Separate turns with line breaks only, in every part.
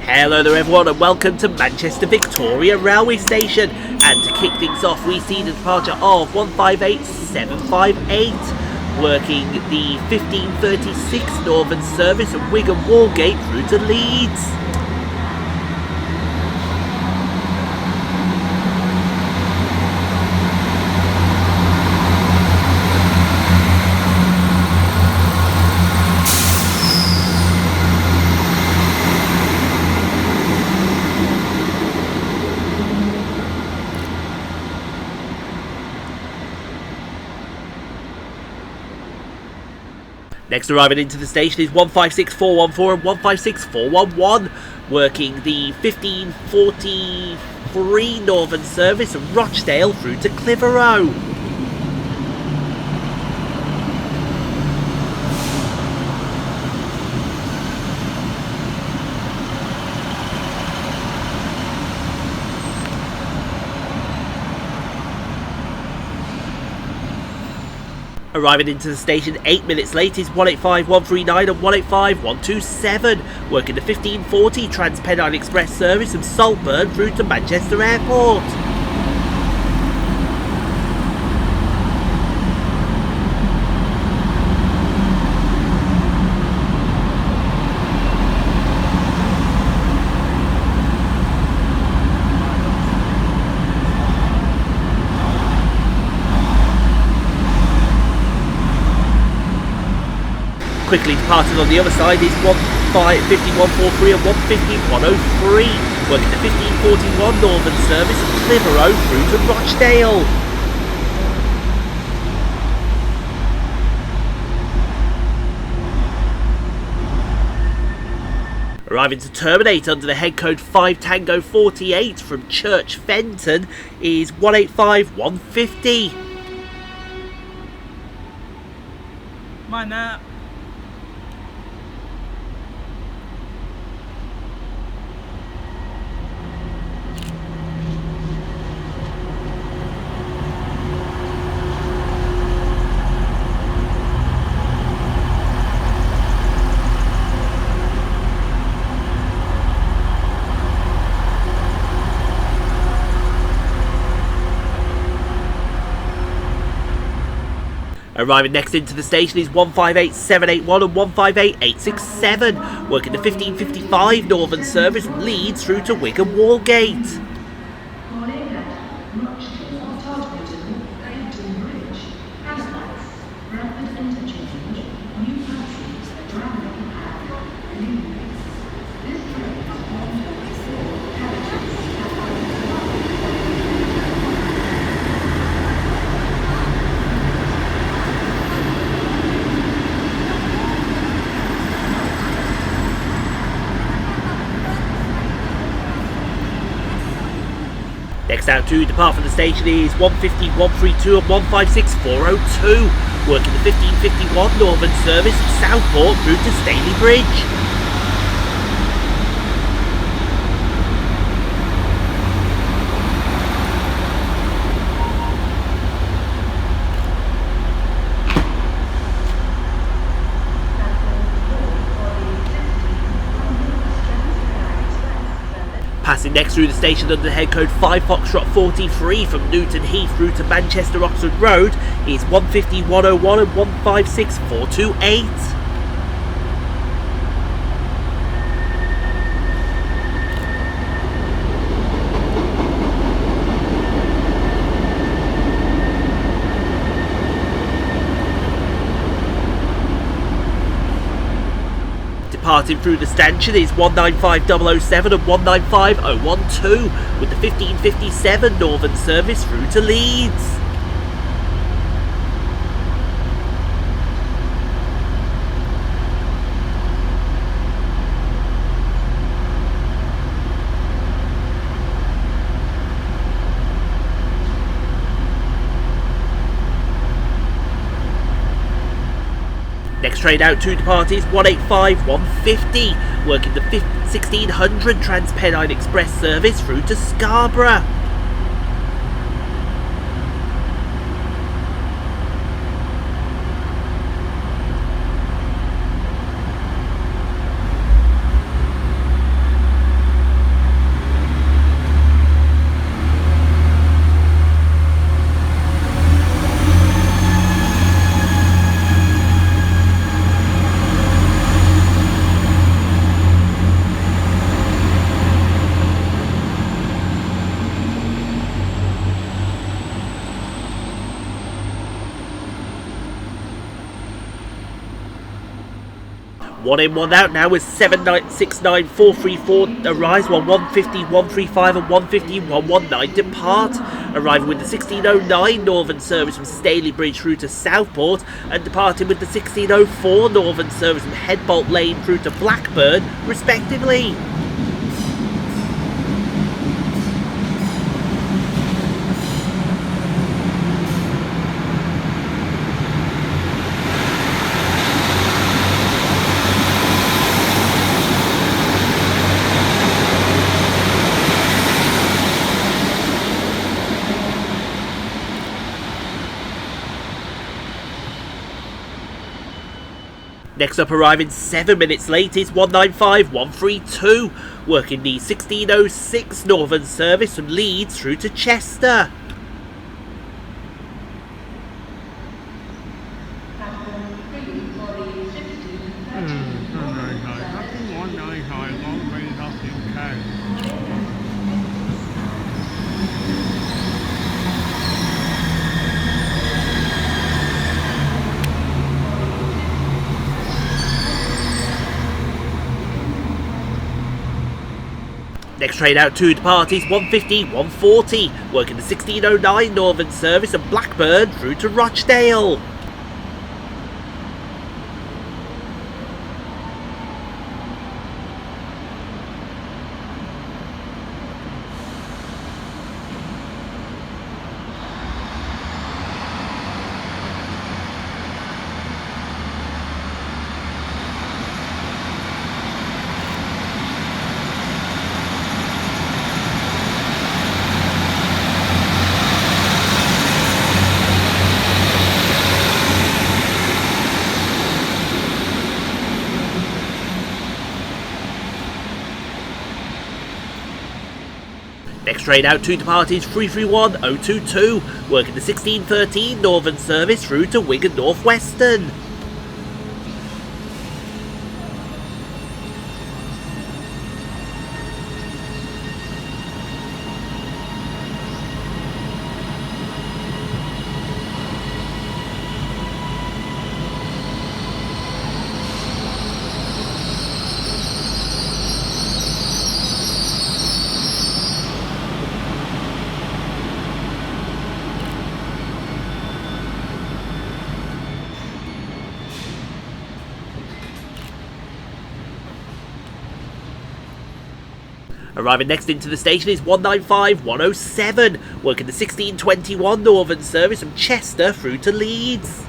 Hello there everyone and welcome to Manchester Victoria Railway Station, and to kick things off we see the departure of 158758 working the 1536 Northern service at Wigan Wallgate through to Leeds. Next arriving into the station is 156414 and 156411, working the 1543 Northern service of Rochdale through to Clitheroe. Arriving into the station 8 minutes late is 185139 and 185127, working the 1540 Transpennine Express service from Saltburn through to Manchester Airport. Quickly departing on the other side is 154143 and 150103, working the 1541 Northern service from Clitheroe through to Rochdale. Arriving to terminate under the head code 5 Tango 48 from Church Fenton is 185150.
Mind that.
Arriving next into the station is 158781 and 158867, working the 1555 Northern service from Leeds through to Wigan Wallgate. Next out to depart from the station is 150132 and 156402, working the 1551 Northern service from Southport through to Staley Bridge. Passing next through the station under the head code 5 Foxtrot 43 from Newton Heath through to Manchester Oxford Road is 150101 and 156428. Departing through the stanchion is 195007 and 195012, with the 1557 Northern service through to Leeds. Next train out to depart is 185150, working the 1600 Transpennine Express service through to Scarborough. One in, one out now with 7969 434 arrives, while 150 135 and 150 119 depart. Arriving with the 1609 Northern service from Staley Bridge through to Southport, and departing with the 1604 Northern service from Headbolt Lane through to Blackburn, respectively. Next up, arriving 7 minutes late, is 195 132, working the 1606 Northern service from Leeds through to Chester. Next train out to depart is 150 140, working the 1609 Northern service of Blackburn through to Rochdale. Next train out to depart is 331 022, working the 1613 Northern service through to Wigan North Western. Arriving next into the station is 195 107, working the 1621 Northern service from Chester through to Leeds.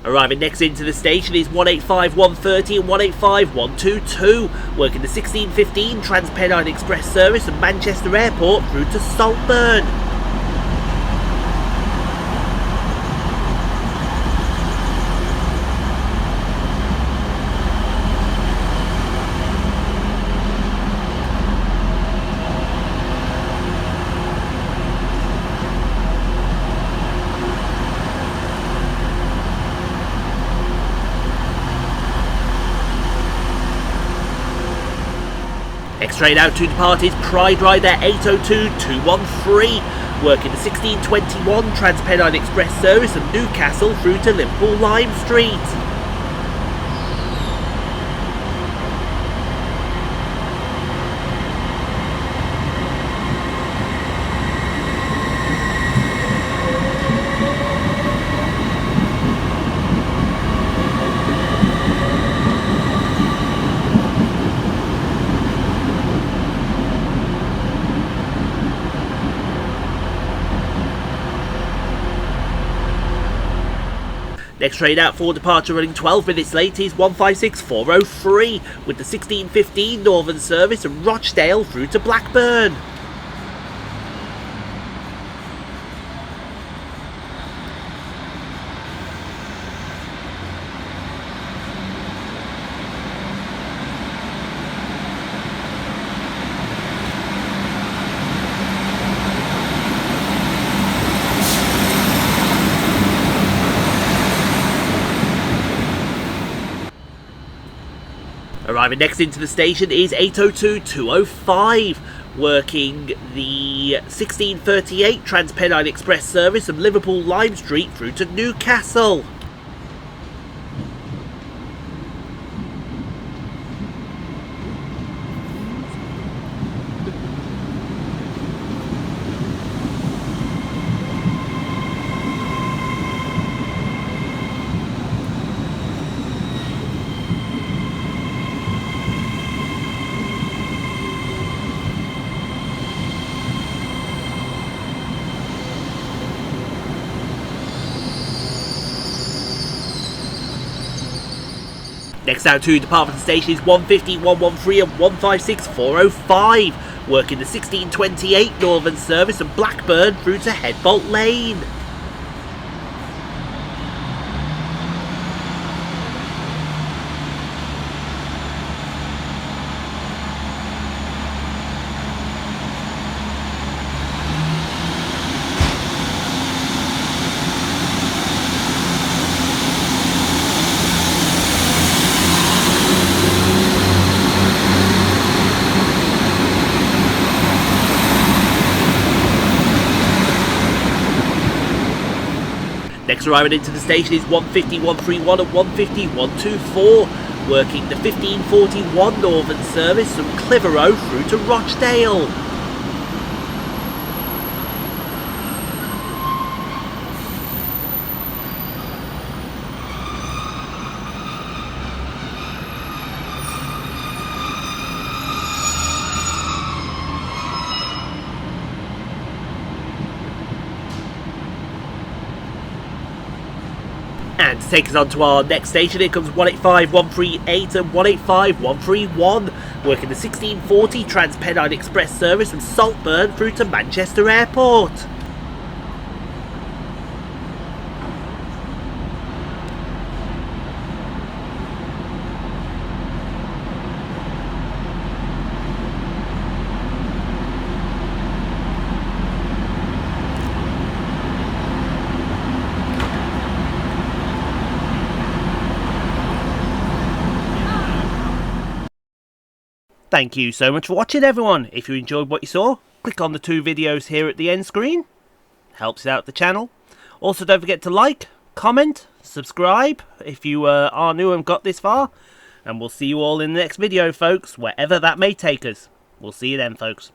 Arriving next into the station is 185 130 and 185 122, working the 1615 Transpennine Express service from Manchester Airport through to Saltburn. Next train out to depart is Pride Rider 802 213, working the 1621 Transpennine Express service from Newcastle through to Liverpool Lime Street. Next train out for departure running 12 minutes late is 156 403, with the 1615 Northern service from Rochdale through to Blackburn. Arriving next into the station is 802-205, working the 1638 Transpennine Express service from Liverpool Lime Street through to Newcastle. Next out to department stations 150, 113 and 156 405, working the 1628 Northern service from Blackburn through to Headbolt Lane. Next arriving into the station is 150, 131 and 150, 124, working the 1541 Northern service from Clitheroe through to Rochdale. And to take us on to our next station, here comes 185, 138 and 185, 131, working the 1640 Transpennine Express service from Saltburn through to Manchester Airport. Thank you so much for watching, everyone. If you enjoyed what you saw, click on the 2 videos here at the end screen. Helps out the channel. Also, don't forget to like, comment, subscribe if you are new and got this far. And we'll see you all in the next video, folks, wherever that may take us. We'll see you then, folks.